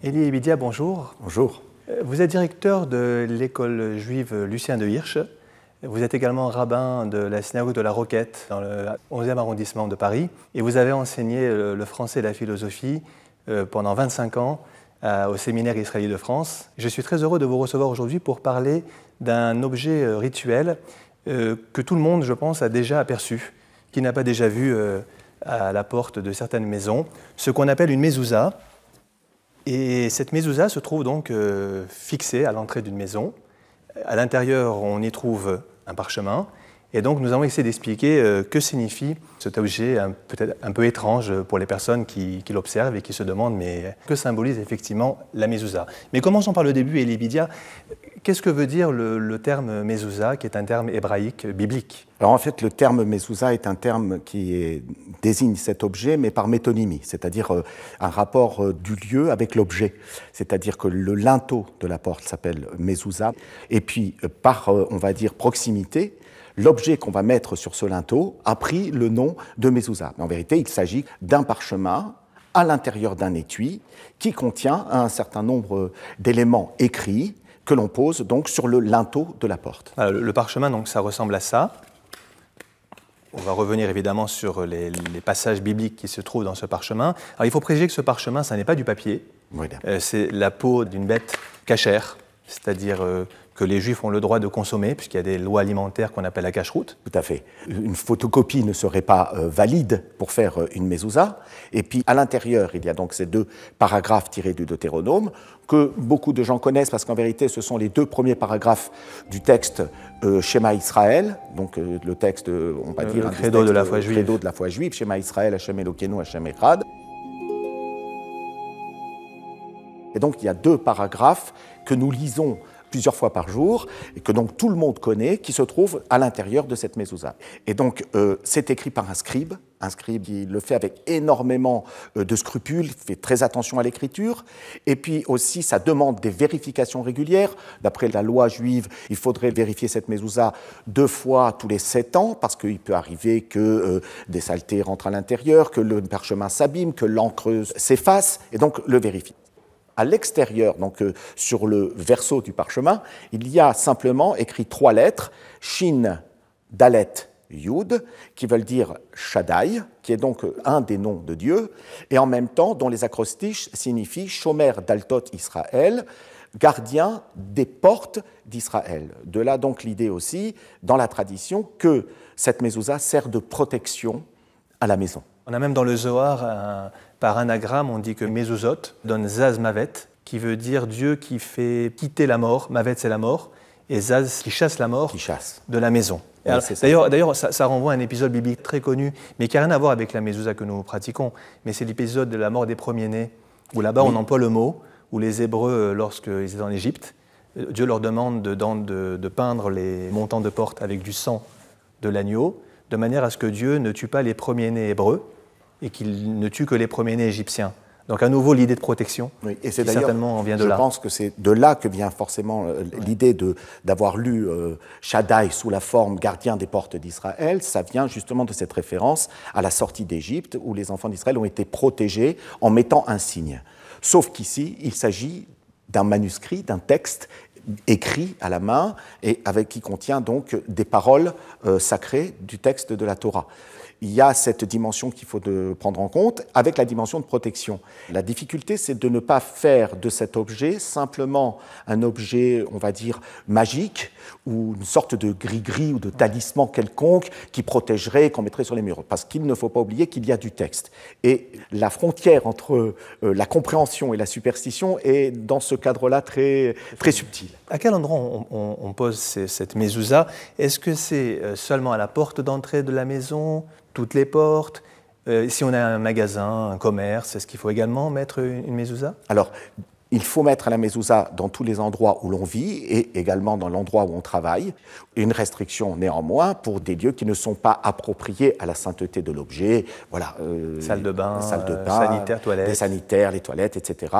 Elie Ebidia, bonjour. Bonjour. Vous êtes directeur de l'école juive Lucien de Hirsch. Vous êtes également rabbin de la synagogue de la Roquette dans le 11e arrondissement de Paris. Et vous avez enseigné le français et la philosophie pendant 25 ans au séminaire israélien de France. Je suis très heureux de vous recevoir aujourd'hui pour parler d'un objet rituel que tout le monde, je pense, a déjà aperçu, qui n'a pas déjà vu à la porte de certaines maisons, ce qu'on appelle une mezouza. Et cette mezouza se trouve donc fixée à l'entrée d'une maison. À l'intérieur, on y trouve un parchemin. Et donc, nous allons essayer d'expliquer que signifie cet objet peut-être un peu étrange pour les personnes qui l'observent et qui se demandent mais que symbolise effectivement la mezouza. Mais commençons par le début, Elie Ebidia. Qu'est-ce que veut dire le terme mezouza, qui est un terme hébraïque biblique? Alors en fait, le terme mezouza est un terme qui désigne cet objet, mais par métonymie, c'est-à-dire un rapport du lieu avec l'objet. C'est-à-dire que le linteau de la porte s'appelle mezouza, et puis par, on va dire, proximité, l'objet qu'on va mettre sur ce linteau a pris le nom de mezouza. Mais en vérité, il s'agit d'un parchemin à l'intérieur d'un étui qui contient un certain nombre d'éléments écrits que l'on pose donc sur le linteau de la porte. Alors, le parchemin, donc, ça ressemble à ça. On va revenir évidemment sur les passages bibliques qui se trouvent dans ce parchemin. Alors, il faut préciser que ce parchemin, ça n'est pas du papier. Oui, c'est la peau d'une bête cachère, c'est-à-dire que les Juifs ont le droit de consommer, puisqu'il y a des lois alimentaires qu'on appelle la cacheroute. Tout à fait. Une photocopie ne serait pas valide pour faire une mezouza. Et puis, à l'intérieur, il y a donc ces deux paragraphes tirés du Deutéronome, que beaucoup de gens connaissent, parce qu'en vérité, ce sont les deux premiers paragraphes du texte Shema Israël, donc le texte, on va dire, le credo de la foi juive. Credo de la foi juive, Shema Israël, Hashem Elokeinu, Hashem Echad. Et donc, il y a deux paragraphes que nous lisons plusieurs fois par jour, et que donc tout le monde connaît, qui se trouve à l'intérieur de cette mezouza. Et donc, c'est écrit par un scribe qui le fait avec énormément de scrupules, fait très attention à l'écriture, et puis aussi, ça demande des vérifications régulières. D'après la loi juive, il faudrait vérifier cette mezouza 2 fois tous les 7 ans, parce qu'il peut arriver que des saletés rentrent à l'intérieur, que le parchemin s'abîme, que l'encre s'efface, et donc le vérifie. À l'extérieur, donc sur le verso du parchemin, il y a simplement écrit 3 lettres, Shin, Dalet, Yud, qui veulent dire Shaddai, qui est donc un des noms de Dieu, et en même temps dont les acrostiches signifient Shomer Daltot Israël, gardien des portes d'Israël. De là donc l'idée aussi, dans la tradition, que cette mezouza sert de protection à la maison. On a même dans le Zohar, par anagramme, on dit que Mezuzot donne Zaz Mavet, qui veut dire Dieu qui fait quitter la mort. Mavet, c'est la mort, et Zaz qui chasse la mort de la maison. Oui, D'ailleurs, ça renvoie à un épisode biblique très connu, mais qui n'a rien à voir avec la mezouza que nous pratiquons. Mais c'est l'épisode de la mort des premiers-nés, où là-bas on emploie le mot, où les Hébreux, lorsqu'ils étaient en Égypte, Dieu leur demande de peindre les montants de porte avec du sang de l'agneau, de manière à ce que Dieu ne tue pas les premiers-nés hébreux et qu'il ne tue que les premiers-nés égyptiens. Donc à nouveau l'idée de protection, oui, et c'est certainement vient de là. Je pense que c'est de là que vient forcément l'idée d'avoir lu Shaddai sous la forme gardien des portes d'Israël. Ça vient justement de cette référence à la sortie d'Égypte, où les enfants d'Israël ont été protégés en mettant un signe. Sauf qu'ici, il s'agit d'un manuscrit, d'un texte écrit à la main et qui contient donc des paroles sacrées du texte de la Torah. Il y a cette dimension qu'il faut prendre en compte avec la dimension de protection. La difficulté, c'est de ne pas faire de cet objet simplement un objet, on va dire, magique ou une sorte de gris-gris ou de talisman quelconque qui protégerait, qu'on mettrait sur les murs. Parce qu'il ne faut pas oublier qu'il y a du texte. Et la frontière entre la compréhension et la superstition est dans ce cadre-là très, très subtile. À quel endroit on pose cette mezouza? Est-ce que c'est seulement à la porte d'entrée de la maison, toutes les portes? Si on a un magasin, un commerce, est-ce qu'il faut également mettre une mezouza? Alors, il faut mettre la mezouza dans tous les endroits où l'on vit et également dans l'endroit où on travaille. Une restriction néanmoins pour des lieux qui ne sont pas appropriés à la sainteté de l'objet. Voilà, salle de bain, sanitaire, toilettes. Les sanitaires, les toilettes, etc.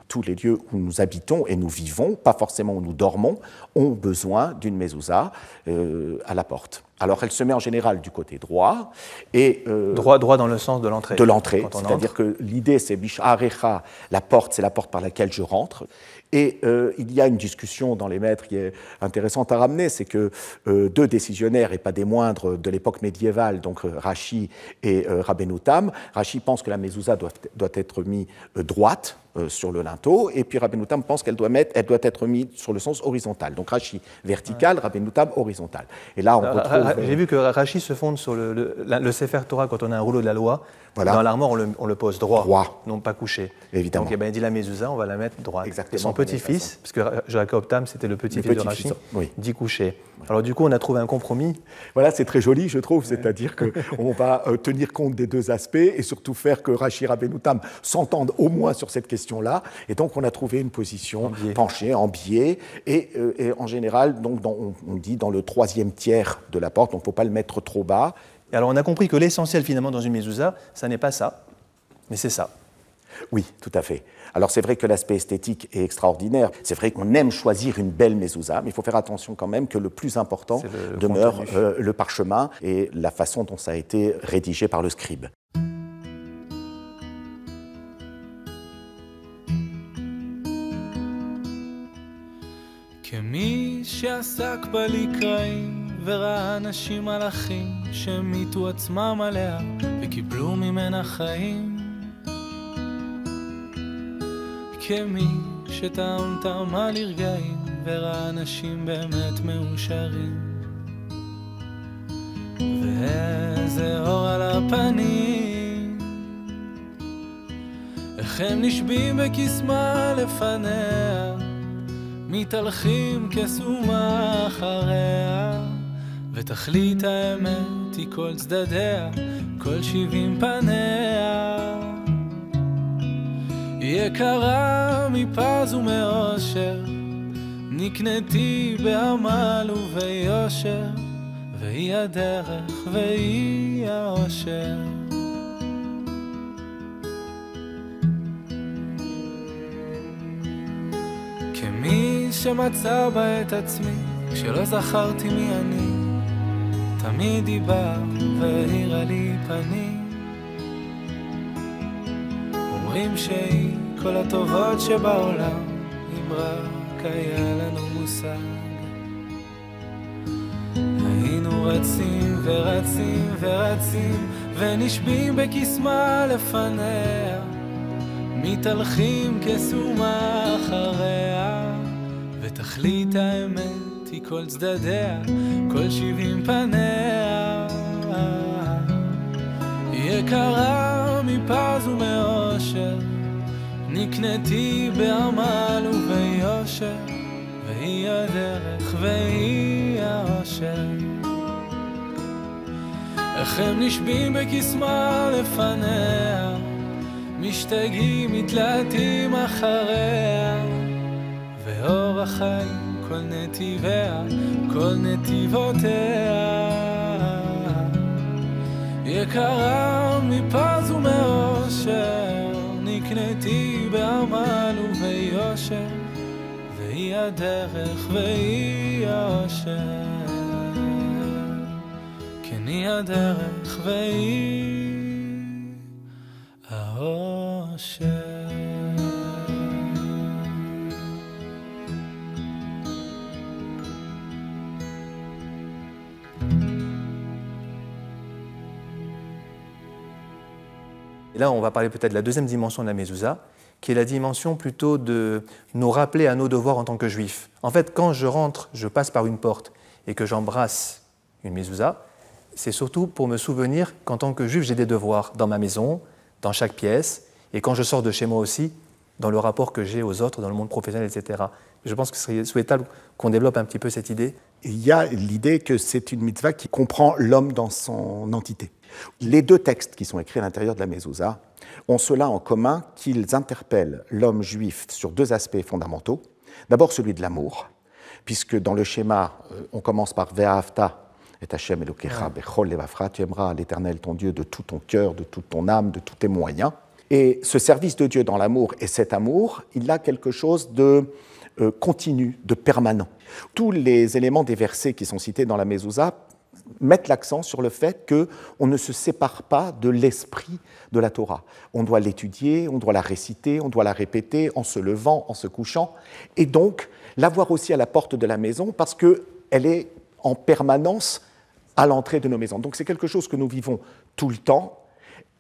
Tous les lieux où nous habitons et nous vivons, pas forcément où nous dormons, ont besoin d'une mezouza à la porte. Alors, elle se met en général du côté droit. Et, droit dans le sens de l'entrée. De l'entrée, c'est-à-dire que l'idée, c'est Bish'arecha, la porte, c'est la porte par laquelle je rentre. Et il y a une discussion dans les maîtres qui est intéressante à ramener, c'est que deux décisionnaires, et pas des moindres, de l'époque médiévale, donc Rashi et Rabbeinu Tam, Rashi pense que la mezouza doit être mise droite sur le linteau, et puis Rabbeinu Tam pense qu'elle doit être mise sur le sens horizontal. Donc Rashi vertical, Rabbeinu Tam horizontal. Et là, on retrouve... J'ai vu que Rashi se fonde sur le Sefer Torah quand on a un rouleau de la loi. Voilà. Dans l'armoire, on le pose droit, non pas couché. Évidemment. Donc, il dit la mezouza, on va la mettre droite. Exactement. Et son petit-fils, parce que Jacob Tam, c'était le petit-fils de Rashi, oui. dit couché. Alors du coup, on a trouvé un compromis. Voilà, c'est très joli, je trouve. C'est-à-dire qu'on va tenir compte des deux aspects et surtout faire que Rashi et Rabbeinu Tam s'entendent au moins sur cette question-là. Et donc, on a trouvé une position penchée, en biais. Et en général, donc, on dit dans le troisième tiers de la porte, donc il ne faut pas le mettre trop bas. Et alors, on a compris que l'essentiel, finalement, dans une mezouza, ça n'est pas ça, mais c'est ça. Oui, tout à fait. Alors, c'est vrai que l'aspect esthétique est extraordinaire. C'est vrai qu'on aime choisir une belle mezouza, mais il faut faire attention quand même que le plus important demeure le parchemin et la façon dont ça a été rédigé par le scribe. וראה אנשים מלאכים שמיתו עצמם עליה וקיבלו ממנה חיים כמי שטעם טעמה לרגעים וראה אנשים באמת מאושרים ואיזה אור על הפנים איך הם נשבים בקסמה לפניה מתהלכים כסומה אחריה ותכלית האמת היא כל צדדיה, כל 70 פניה. יקרה מפז ומאושר, נקנתי בעמל וביושר, והיא הדרך והיא האושר. כמי שמצא בה את עצמי, כשלא זכרתי מי אני, תמיד היא באה והאירה לי פנים אומרים שהיא כל הטובות שבעולם אם רק היה לנו מושג היינו רצים ורצים ורצים ונשבים בקסמה לפניה מתהלכים כסומה אחריה ותכלית האמת היא כל צדדיה, כל 70 פניה. יקרה מפז ומאושר, נקנתי בעמל וביושר, והיא הדרך והיא האושר. איך הם נשבים בקסמה לפניה, משתגעים מתלהטים אחריה, ואור החיים כל נתיביה, כל נתיבותיה יקרה מפז ומאושר נקנתי בעמל וביושר והיא הדרך והיא האושר כן היא הדרך והיא האושר Et là, on va parler peut-être de la deuxième dimension de la mezouza, qui est la dimension plutôt de nous rappeler à nos devoirs en tant que juifs. En fait, quand je rentre, je passe par une porte et que j'embrasse une mezouza, c'est surtout pour me souvenir qu'en tant que juif, j'ai des devoirs dans ma maison, dans chaque pièce, et quand je sors de chez moi aussi, dans le rapport que j'ai aux autres, dans le monde professionnel, etc. Je pense que ce serait souhaitable qu'on développe un petit peu cette idée. Il y a l'idée que c'est une mitzvah qui comprend l'homme dans son entité. Les deux textes qui sont écrits à l'intérieur de la mezouza ont cela en commun qu'ils interpellent l'homme juif sur deux aspects fondamentaux. D'abord celui de l'amour, puisque dans le schéma, on commence par Ve'ahavta et Hashem Elokecha bechol levavcha, tu aimeras l'Éternel ton Dieu de tout ton cœur, de toute ton âme, de tous tes moyens. Et ce service de Dieu dans l'amour et cet amour, il a quelque chose de continu, de permanent. Tous les éléments des versets qui sont cités dans la mezouza mettre l'accent sur le fait qu'on ne se sépare pas de l'esprit de la Torah. On doit l'étudier, on doit la réciter, on doit la répéter en se levant, en se couchant, et donc l'avoir aussi à la porte de la maison parce qu'elle est en permanence à l'entrée de nos maisons. Donc c'est quelque chose que nous vivons tout le temps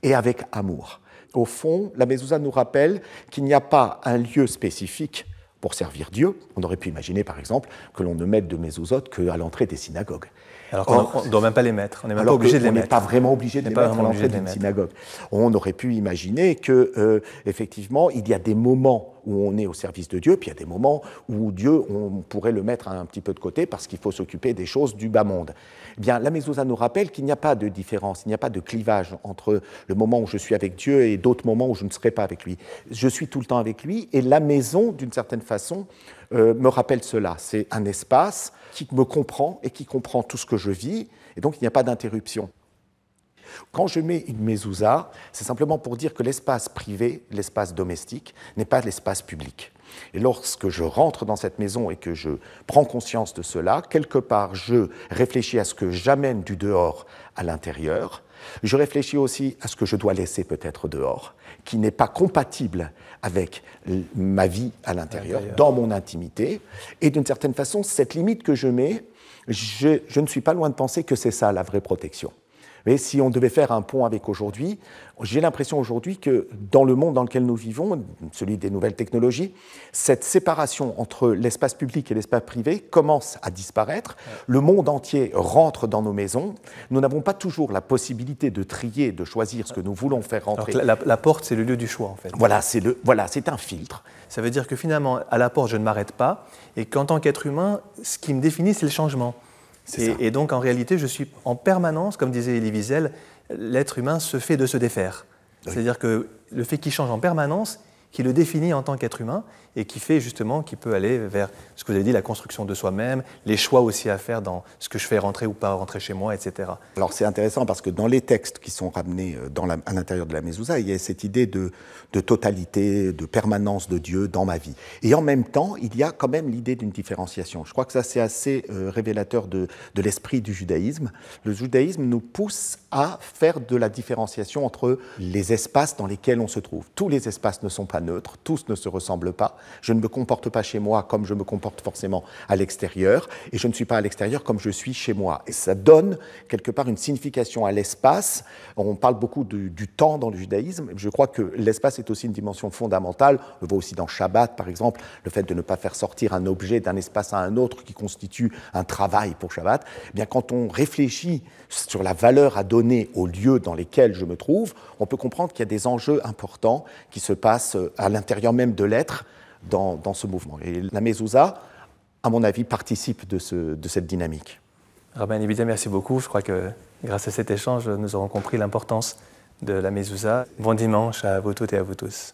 et avec amour. Au fond, la mezouza nous rappelle qu'il n'y a pas un lieu spécifique pour servir Dieu. On aurait pu imaginer, par exemple, que l'on ne mette de mezuzot qu'à l'entrée des synagogues. Alors qu'on ne doit même pas les mettre, on n'est même pas obligé de les mettre. On n'est pas vraiment obligé de les mettre à l'entrée d'une synagogue. On aurait pu imaginer que, effectivement, il y a des moments où on est au service de Dieu, puis il y a des moments où Dieu, on pourrait le mettre un petit peu de côté parce qu'il faut s'occuper des choses du bas monde. Eh bien, la mezouza nous rappelle qu'il n'y a pas de différence, il n'y a pas de clivage entre le moment où je suis avec Dieu et d'autres moments où je ne serai pas avec lui. Je suis tout le temps avec lui, et la maison, d'une certaine façon, me rappelle cela. C'est un espace qui me comprend et qui comprend tout ce que je vis, et donc il n'y a pas d'interruption. Quand je mets une mezouza, c'est simplement pour dire que l'espace privé, l'espace domestique, n'est pas l'espace public. Et lorsque je rentre dans cette maison et que je prends conscience de cela, quelque part, je réfléchis à ce que j'amène du dehors à l'intérieur. Je réfléchis aussi à ce que je dois laisser peut-être dehors, qui n'est pas compatible avec ma vie à l'intérieur, dans mon intimité. Et d'une certaine façon, cette limite que je mets, je ne suis pas loin de penser que c'est ça la vraie protection. Mais si on devait faire un pont avec aujourd'hui, j'ai l'impression aujourd'hui que dans le monde dans lequel nous vivons, celui des nouvelles technologies, cette séparation entre l'espace public et l'espace privé commence à disparaître. Le monde entier rentre dans nos maisons. Nous n'avons pas toujours la possibilité de trier, de choisir ce que nous voulons faire rentrer. La porte, c'est le lieu du choix, en fait. Voilà, c'est un filtre. Ça veut dire que finalement, à la porte, je ne m'arrête pas, et qu'en tant qu'être humain, ce qui me définit, c'est le changement. Et donc, en réalité, je suis en permanence, comme disait Elie Wiesel, l'être humain se fait de se défaire. Oui. C'est-à-dire que le fait qu'il change en permanence, qui le définit en tant qu'être humain, et qui fait justement qu'il peut aller vers ce que vous avez dit, la construction de soi-même, les choix aussi à faire dans ce que je fais rentrer ou pas rentrer chez moi, etc. Alors c'est intéressant parce que dans les textes qui sont ramenés à l'intérieur de la mezouza, il y a cette idée de totalité, de permanence de Dieu dans ma vie. Et en même temps, il y a quand même l'idée d'une différenciation. Je crois que ça c'est assez révélateur de l'esprit du judaïsme. Le judaïsme nous pousse à faire de la différenciation entre les espaces dans lesquels on se trouve. Tous les espaces ne sont pas neutres, tous ne se ressemblent pas. Je ne me comporte pas chez moi comme je me comporte forcément à l'extérieur, et je ne suis pas à l'extérieur comme je suis chez moi. Et ça donne quelque part une signification à l'espace. On parle beaucoup du temps dans le judaïsme. Je crois que l'espace est aussi une dimension fondamentale. On le voit aussi dans Shabbat, par exemple, le fait de ne pas faire sortir un objet d'un espace à un autre qui constitue un travail pour Shabbat. Eh bien, quand on réfléchit sur la valeur à donner aux lieux dans lesquels je me trouve, on peut comprendre qu'il y a des enjeux importants qui se passent à l'intérieur même de l'être dans ce mouvement. Et la mezouza, à mon avis, participe de cette dynamique. Rabbi Elie Wiesel, merci beaucoup. Je crois que grâce à cet échange, nous aurons compris l'importance de la mezouza. Bon dimanche à vous toutes et à vous tous.